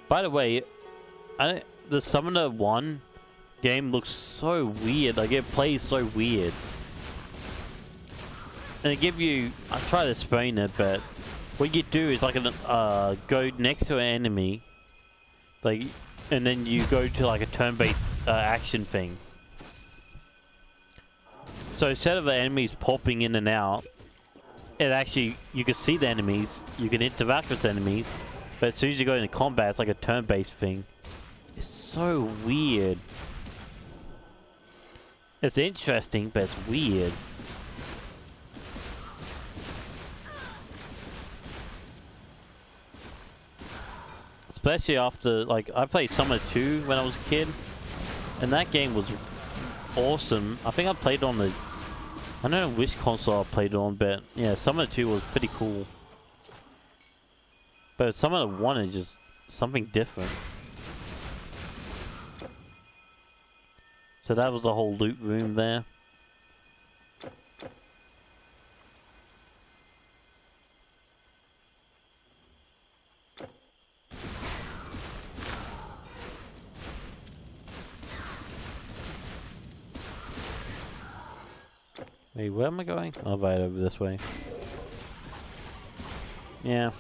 By the way, the Summoner 1 game looks so weird. Like, it plays so weird. And they give you... I try to explain it, but... What you do is, like, go next to an enemy. Like... And then you go to, like, a turn-based action thing. So instead of the enemies popping in and out... It actually... You can see the enemies. You can interact with the enemies. But as soon as you go into combat, it's like a turn-based thing. It's so weird. It's interesting, but it's weird. Especially after, like, I played Summer 2 when I was a kid. And that game was awesome. I think I played on the... I don't know which console I played it on, but yeah, Summer 2 was pretty cool. But Summer 1 is just something different. So that was the whole loot room there. Wait, where am I going? Oh, right over this way. Yeah.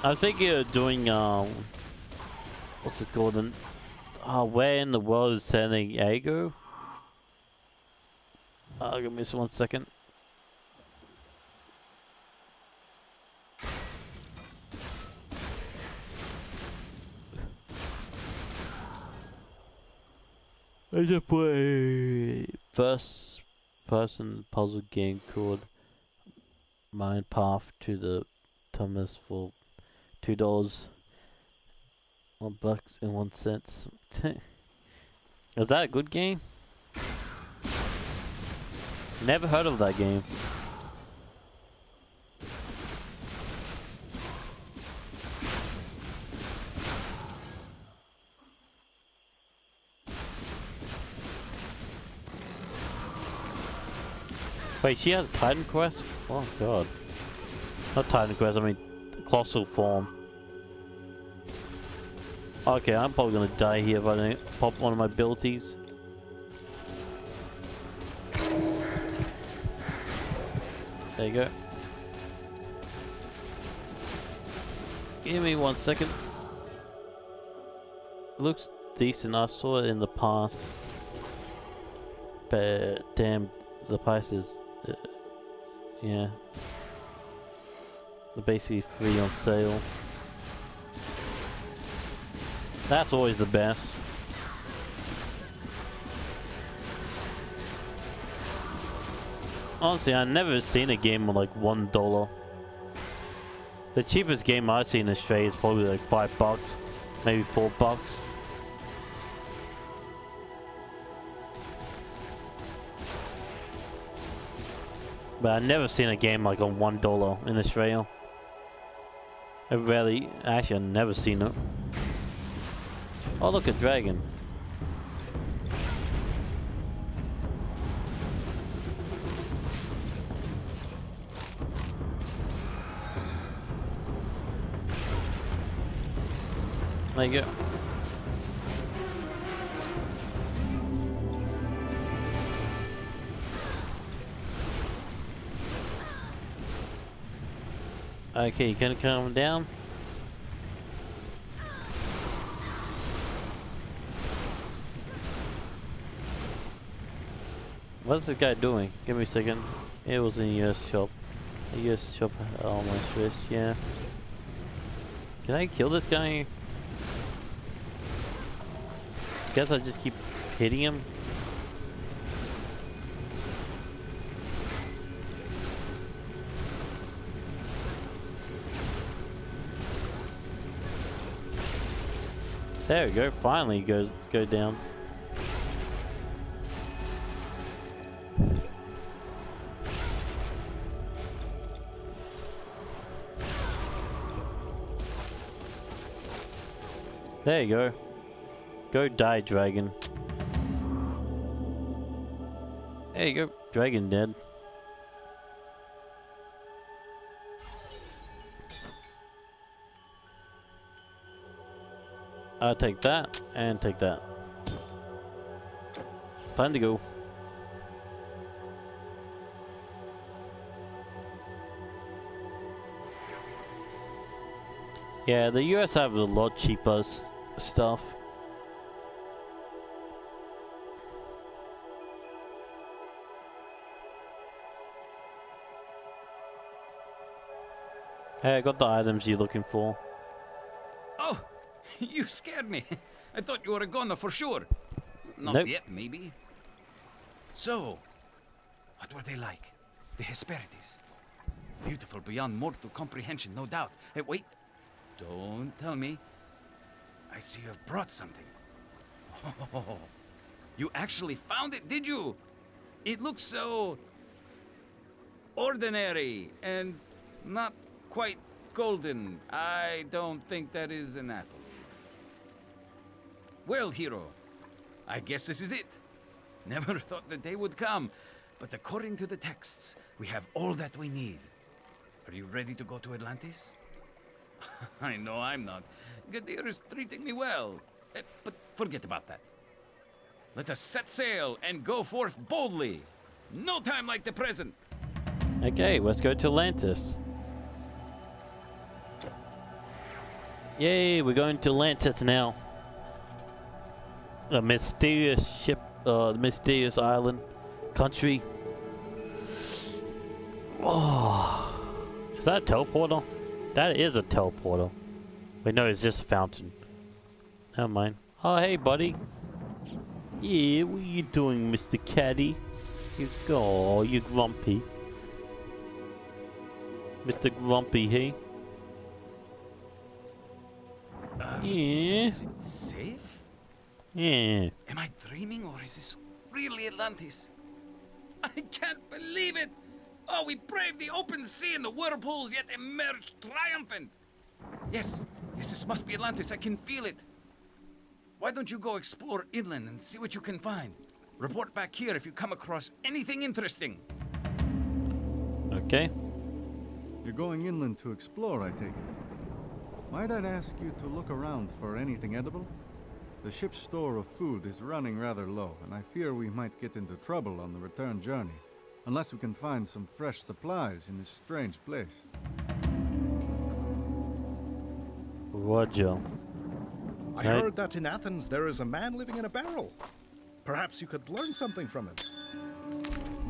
I think you're doing, what's it called? Where in the world is San Diego? Give me just 1 second. I just play first person puzzle game called Mind Path to the Thomas for $2, $1.01. Is that a good game? Never heard of that game. Wait, she has Titan Quest? Oh god. Not Titan Quest, I mean Colossal Form. Okay, I'm probably gonna die here if I don't pop one of my abilities. There you go. Give me 1 second. Looks decent, I saw it in the past. But damn, the price is... yeah. They're basically free on sale. That's always the best. Honestly, I've never seen a game with like $1. The cheapest game I've seen in Australia is probably like $5, maybe $4. But I've never seen a game like on $1 in Australia. Actually I've never seen it. Oh look, a dragon. There you go. Okay, you can calm down. What's this guy doing? Give me a second. It was in a US shop. A US shop on my Swiss, yeah. Can I kill this guy? Guess I just keep hitting him. There we go, finally go down. There you go. Go die, dragon. There you go, dragon dead. I'll take that and take that. Time to go. Yeah, the US have a lot cheaper stuff. Hey, I got the items you're looking for. Oh, you scared me. I thought you were a goner for sure. Not Nope. yet, maybe. So, what were they like? The Hesperides. Beautiful beyond mortal comprehension, no doubt. Hey, wait. Don't tell me. I see you have brought something. Oh, you actually found it, did you? It looks so ordinary and not quite golden. I don't think that is an apple. Well, hero, I guess this is it. Never thought the day would come, but according to the texts, we have all that we need. Are you ready to go to Atlantis? I know I'm not. Gadir is treating me well. But forget about that. Let us set sail and go forth boldly. No time like the present. Okay, let's go to Atlantis. Yay, we're going to Atlantis now. A mysterious ship, the mysterious island, country. Oh, is that a teleporter? That is a teleporter. Wait, no, it's just a fountain. Never mind. Oh, hey, buddy. Yeah, what are you doing, Mr. Caddy? Oh, you're grumpy. Mr. Grumpy, hey? Yeah. Is it safe? Yeah. Am I dreaming or is this really Atlantis? I can't believe it! Oh, we braved the open sea and the whirlpools, yet emerged triumphant! Yes, this must be Atlantis, I can feel it. Why don't you go explore inland and see what you can find? Report back here if you come across anything interesting. Okay. You're going inland to explore, I take it. Might I ask you to look around for anything edible? The ship's store of food is running rather low, and I fear we might get into trouble on the return journey, unless we can find some fresh supplies in this strange place. Roger. I heard that in Athens there is a man living in a barrel. Perhaps you could learn something from him.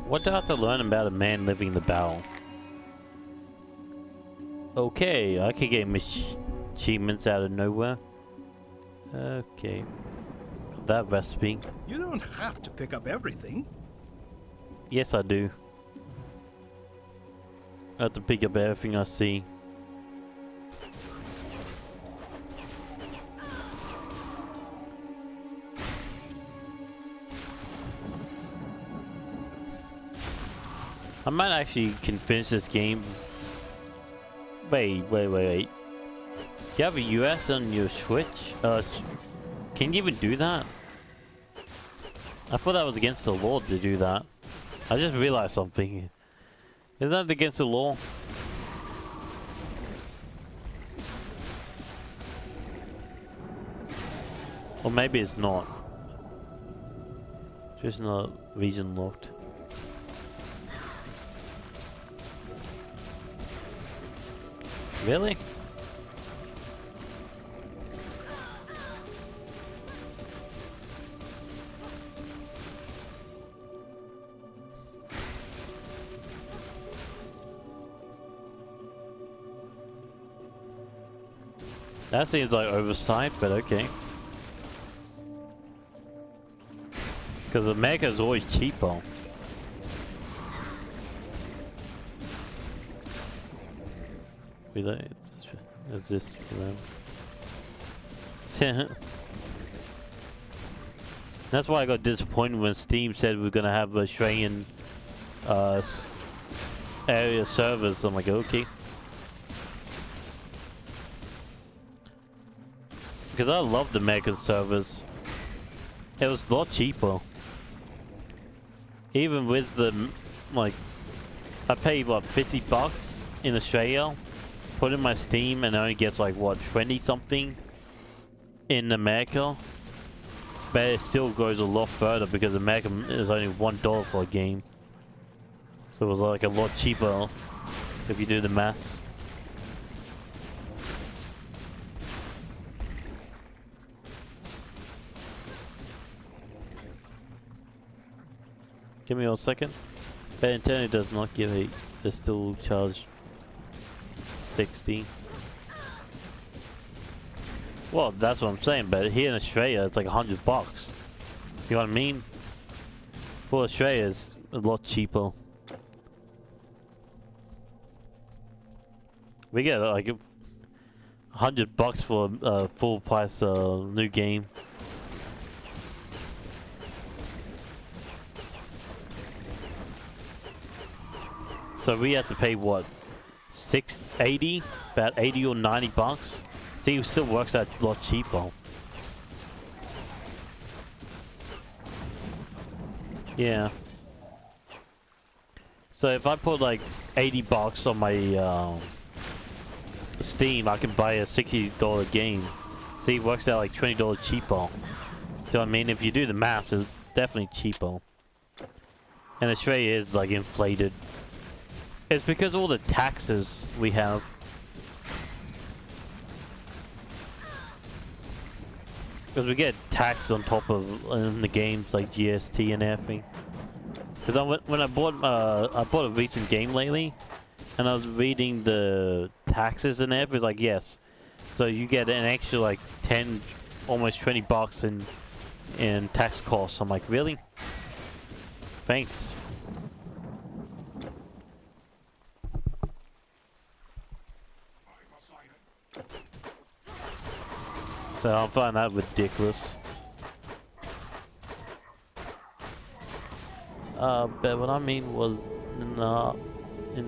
What do I have to learn about a man living in the barrel? Okay, I could get achievements out of nowhere. Okay. That recipe. You don't have to pick up everything. Yes, I do. I have to pick up everything I see. I might actually can finish this game. Wait. You have a US on your Switch? Can you even do that? I thought that was against the law to do that. I just realized something. Is that against the law? Or maybe it's not. Just not region locked. Really? That seems like oversight, but okay. Because the mega is always cheaper. Is this for them? That's why I got disappointed when Steam said we're gonna have Australian area servers. I'm like, okay. Because I love the mega servers. It was a lot cheaper. Even with the, like, I paid what, $50 in Australia? Put in my Steam and it only gets like what, 20 something in America, but it still goes a lot further because America is only $1 for a game. So it was like a lot cheaper if you do the maths. Give me 1 second. But Nintendo does not give a, they still charge 60. Well, that's what I'm saying, but here in Australia it's like $100. See what I mean? For Australia it's a lot cheaper. We get like $100 for a full price new game. So we have to pay what, $6.80, about 80 or 90 bucks. See, it still works out a lot cheaper. Yeah. So if I put like 80 bucks on my Steam, I can buy a $60 game. See, it works out like $20 cheaper. So I mean, if you do the math, it's definitely cheaper. And Australia is like inflated. It's because of all the taxes we have. Because we get taxed on top of in the games like GST and everything. Because when I bought a recent game lately, and I was reading the taxes and everything, it's like yes, so you get an extra like 10, almost 20 bucks in tax costs. I'm like, really? Thanks. So I find that ridiculous. But what I mean was in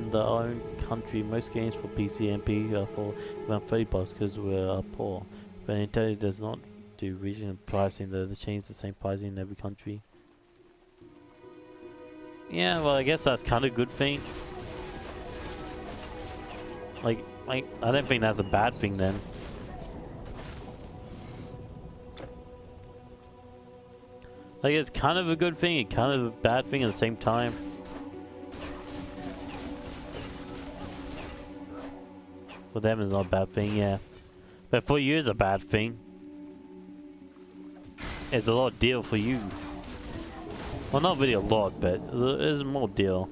the own country, most games for PC and MP are for around $30 because we're poor. But Nintendo does not do regional pricing, though they change the same pricing in every country. Yeah, well I guess that's kind of a good thing. Like, I don't think that's a bad thing then. Like, it's kind of a good thing and kind of a bad thing at the same time. For them it's not a bad thing, yeah. But for you it's a bad thing. It's a lot deal for you. Well, not really a lot, but it's more deal.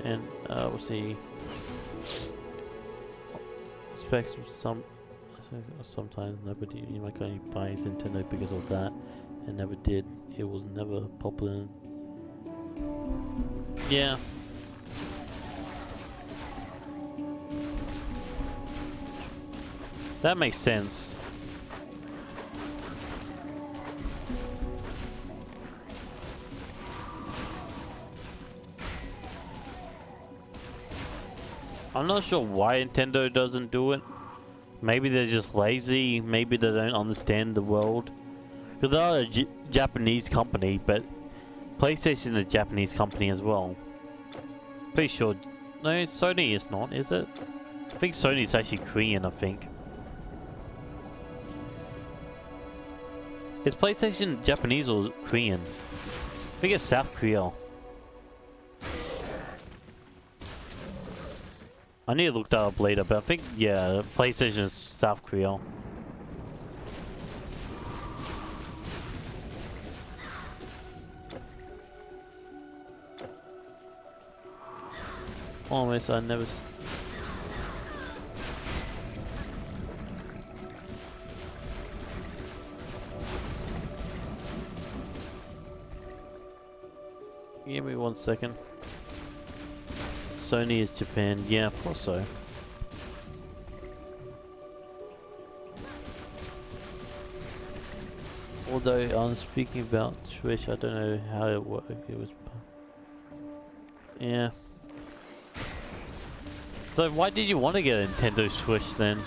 And we'll see. Specs sometimes nobody you might only buy Nintendo because of that, and never did. It was never popular. Yeah. That makes sense. I'm not sure why Nintendo doesn't do it. Maybe they're just lazy. Maybe they don't understand the world. Because they are a Japanese company, but PlayStation is a Japanese company as well. Pretty sure. No, Sony is not, is it? I think Sony is actually Korean, I think. Is PlayStation Japanese or Korean? I think it's South Korea. I need to look that up later, but I think, yeah, PlayStation is South Korea. Almost, I never... Give me 1 second. Sony is Japan. Yeah, of course so. Although I'm speaking about Switch, I don't know how it worked. It was... Yeah. So why did you want to get a Nintendo Switch then?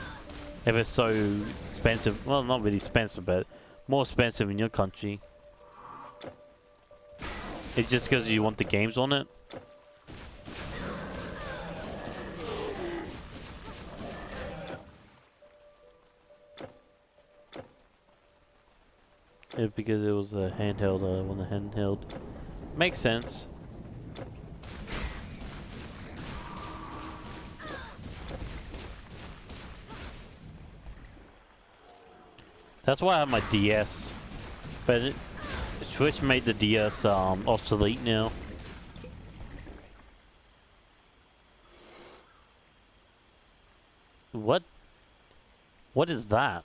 If it's so expensive. Well, not really expensive, but more expensive in your country. It's just because you want the games on it? Yeah, because it was a handheld, I want a handheld. Makes sense. That's why I have my DS. But Switch made the DS obsolete now. What? What is that?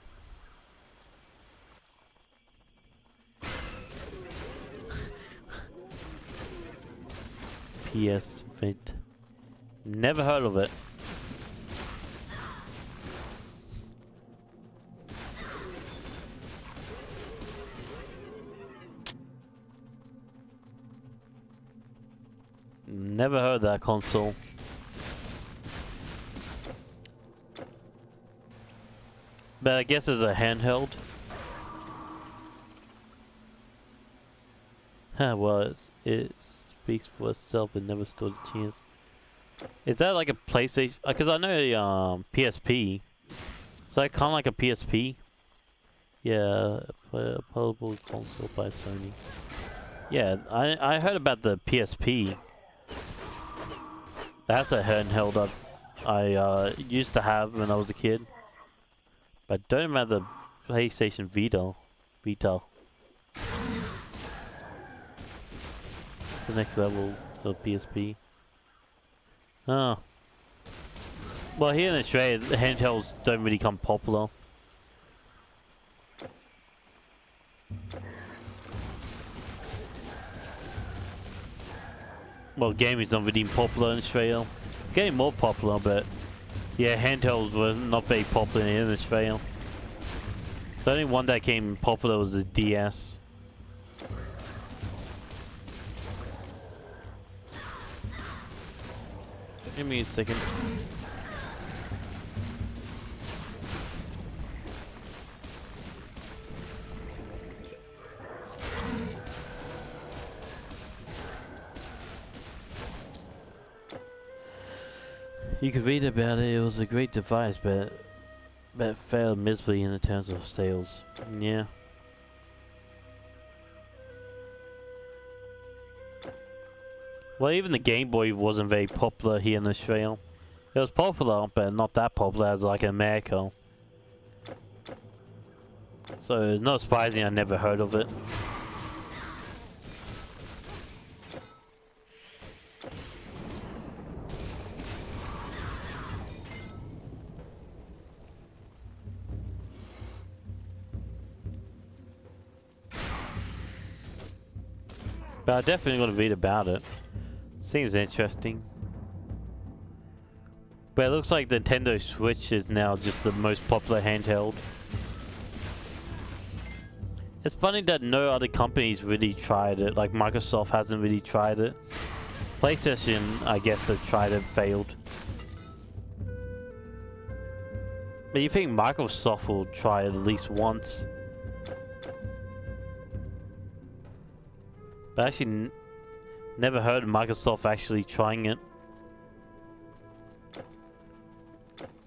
PS Fit. Never heard of it. Never heard of that console. But I guess it's a handheld. Well, it speaks for itself. It never stood a chance. Is that like a PlayStation? Because I know PSP. Is that kind of like a PSP? Yeah, a portable console by Sony. Yeah, I heard about the PSP. That's a handheld I used to have when I was a kid. But don't remember the PlayStation Vita. The next level of PSP. Oh. Well, here in Australia, the handhelds don't really become popular. Well, gaming's not really popular in Australia. Getting more popular, but yeah, handhelds were not very popular in Australia. The only one that came popular was the DS. Give me a second. You could read about it. It was a great device, but failed miserably in terms of sales. Yeah. Well, even the Game Boy wasn't very popular here in Australia. It was popular, but not that popular as like in America. So it's not surprising I never heard of it. But I definitely want to read about it. Seems interesting. But it looks like the Nintendo Switch is now just the most popular handheld. It's funny that no other companies really tried it. Like Microsoft hasn't really tried it. PlayStation, I guess, have tried it, failed. But you think Microsoft will try it at least once? But actually, never heard of Microsoft actually trying it.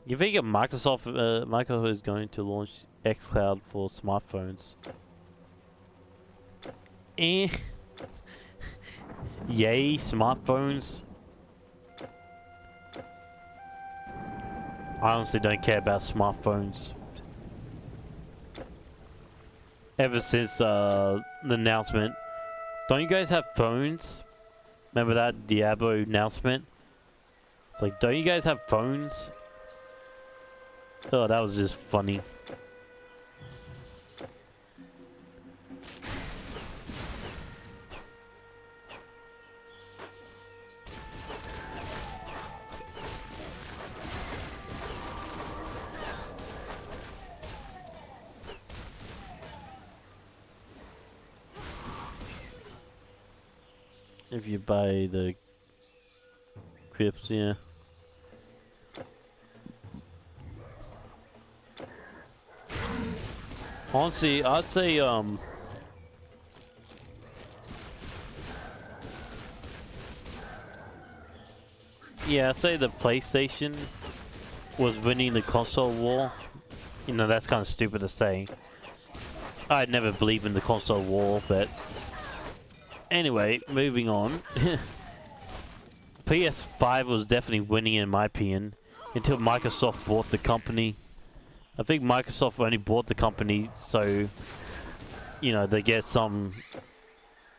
You think if Microsoft is going to launch xCloud for smartphones? Eh. Yay, smartphones. I honestly don't care about smartphones. Ever since the announcement. Don't you guys have phones? Remember that Diablo announcement? It's like, don't you guys have phones? Oh, that was just funny. If you buy the crypts, yeah. Honestly, I'd say Yeah, I say the PlayStation was winning the console war. You know, that's kind of stupid to say. I'd never believe in the console war, but anyway, moving on. PS5 was definitely winning in my opinion until Microsoft bought the company. I think Microsoft only bought the company so, you know, they get some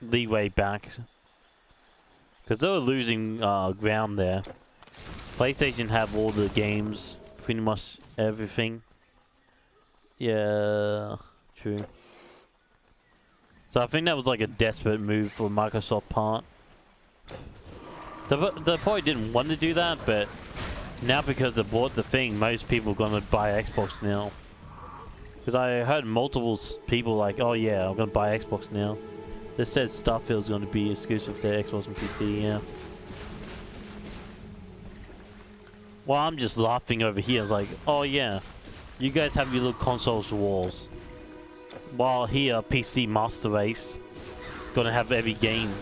leeway back. Because they were losing ground there. PlayStation have all the games, pretty much everything. Yeah, true. So I think that was like a desperate move for Microsoft part. They probably didn't want to do that, but now because they bought the thing, most people are gonna buy Xbox now. Because I heard multiple people like, oh yeah, I'm gonna buy Xbox now. They said Starfield's gonna be exclusive to Xbox and PC, yeah. Well, I'm just laughing over here. It's like, oh yeah, you guys have your little consoles wars. While here, PC Master Race gonna have every game.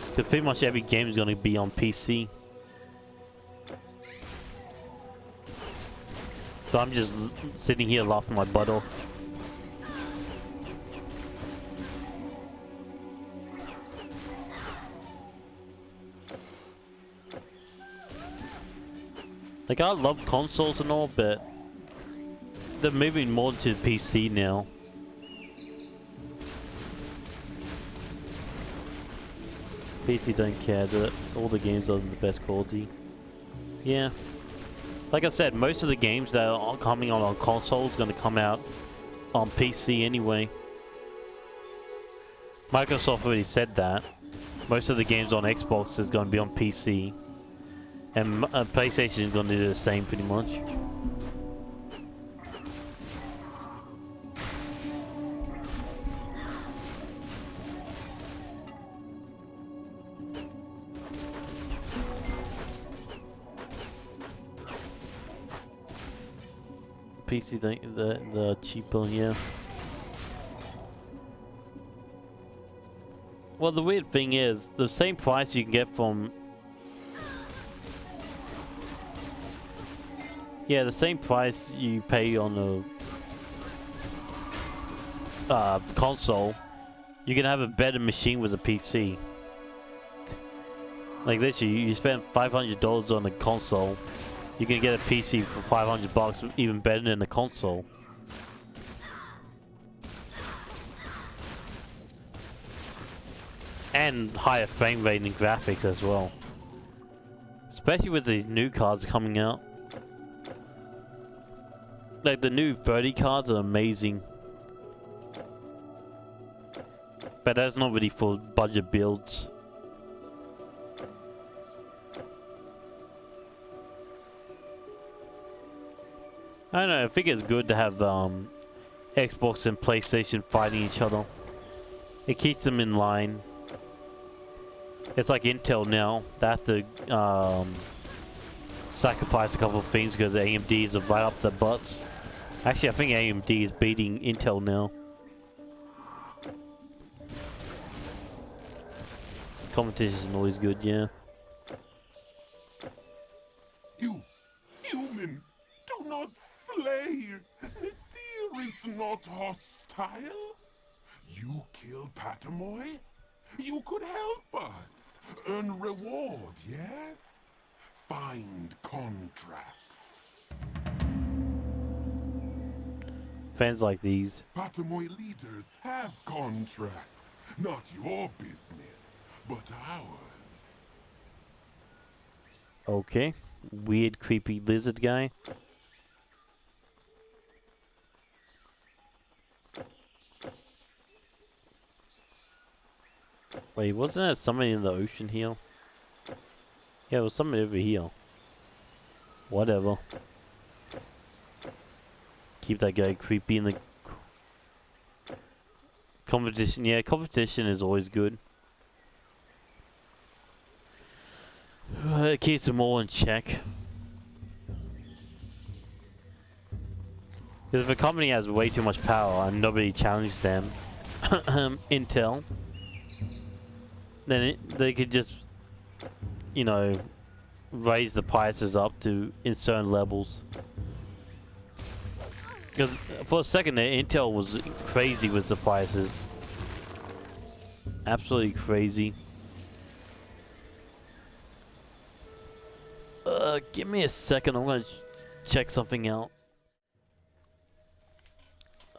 Because pretty much every game is gonna be on PC. So I'm just sitting here laughing my butt off. Like, I love consoles and all, but they're moving more to PC now. PC don't care that all the games are the best quality. Yeah. Like I said, most of the games that are coming on consoles are going to come out on PC anyway. Microsoft already said that. Most of the games on Xbox is going to be on PC. And PlayStation is going to do the same pretty much. PC the cheaper, yeah. Well, the weird thing is, the same price you can get from... Yeah, the same price you pay on a console, you can have a better machine with a PC. Like literally, you spend $500 on a console, you can get a PC for $500, even better than the console. And higher frame rate and graphics as well. Especially with these new cards coming out. Like the new 30 cards are amazing. But that's not really for budget builds. I don't know, I think it's good to have Xbox and PlayStation fighting each other. It keeps them in line. It's like Intel now. They have to sacrifice a couple of things because AMD is right up their butts. Actually, I think AMD is beating Intel now. Competition is always good, yeah. You, human, do not slay. Nasir is not hostile. You kill Patamoy? You could help us. Earn reward, yes? Find contracts. Fans like these. Patamoy leaders have contracts. Not your business, but ours. Okay. Weird, creepy lizard guy. Wait, wasn't there somebody in the ocean here? Yeah, there was somebody over here. Whatever. Keep that guy creepy in the... Competition, yeah, competition is always good. It keeps them all in check. Because if a company has way too much power and nobody challenges them, Intel, then they could just, you know, raise the prices up to in certain levels. Because for a second there, Intel was crazy with the prices. Absolutely crazy. Give me a second. I'm gonna check something out.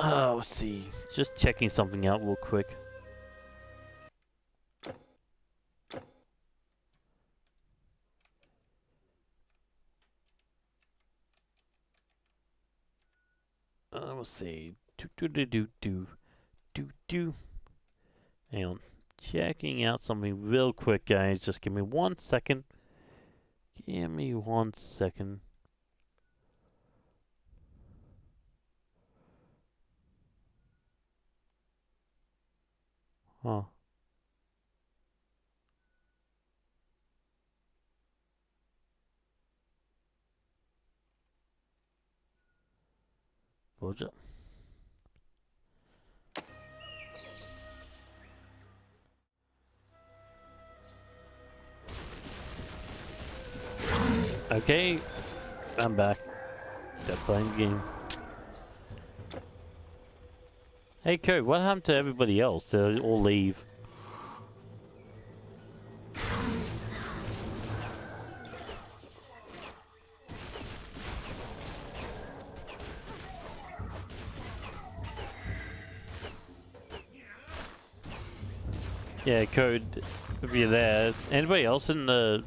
Let's see. Just checking something out real quick. Let's see. Do. Hang on. Checking out something real quick, guys. Just give me 1 second. Give me 1 second. Huh. Roger. Okay, I'm back. They're playing the game. Hey, Kurt, what happened to everybody else? They all leave. Yeah, Code, if you're there. Anybody else in the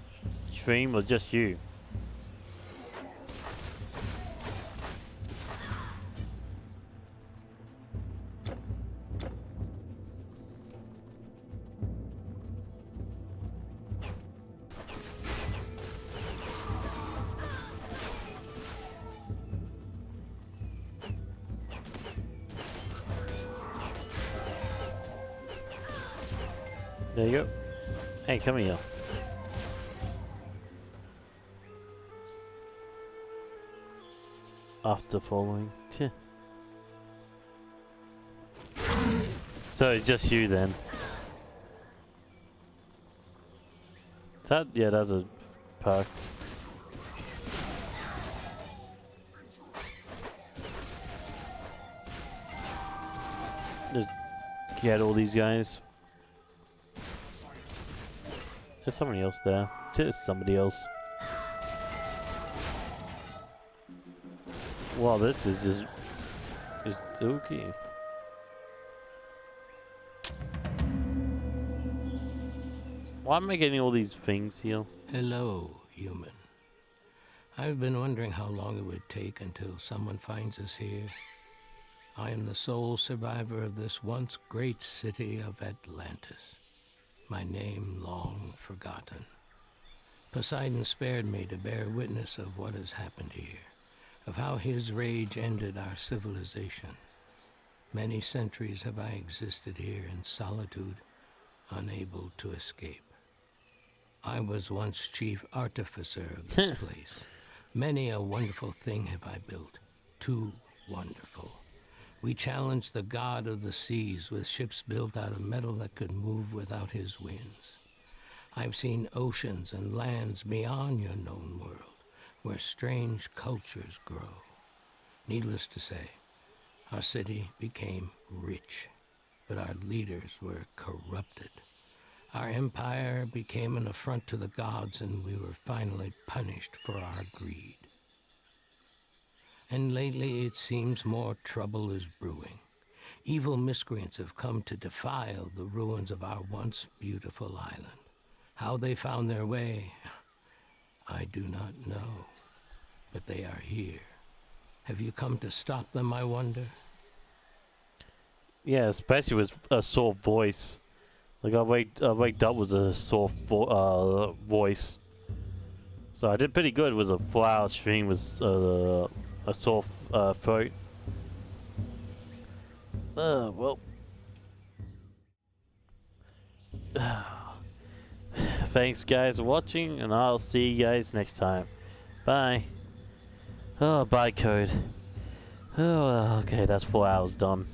stream or just you? There you go. Hey, come here. After following. So it's just you then. That, yeah, that's a perk. Just get all these guys. There's somebody else there. There's somebody else. Wow, this is just okay. Why am I getting all these things here? Hello, human. I've been wondering how long it would take until someone finds us here. I am the sole survivor of this once great city of Atlantis. My name long forgotten. Poseidon spared me to bear witness of what has happened here, of how his rage ended our civilization. Many centuries have I existed here in solitude, unable to escape. I was once chief artificer of this place. Many a wonderful thing have I built, too wonderful. We challenged the god of the seas with ships built out of metal that could move without his winds. I've seen oceans and lands beyond your known world, where strange cultures grow. Needless to say, our city became rich, but our leaders were corrupted. Our empire became an affront to the gods, and we were finally punished for our greed. And lately it seems more trouble is brewing. Evil miscreants have come to defile the ruins of our once beautiful island. How they found their way, I do not know. But they are here. Have you come to stop them, I wonder? Yeah, especially with a soft voice. Like I waked up with a soft voice. So I did pretty good with a 4-hour stream with a soft throat. Well. Thanks guys for watching, and I'll see you guys next time. Bye. Oh, bye Code. Oh, okay, that's 4 hours done.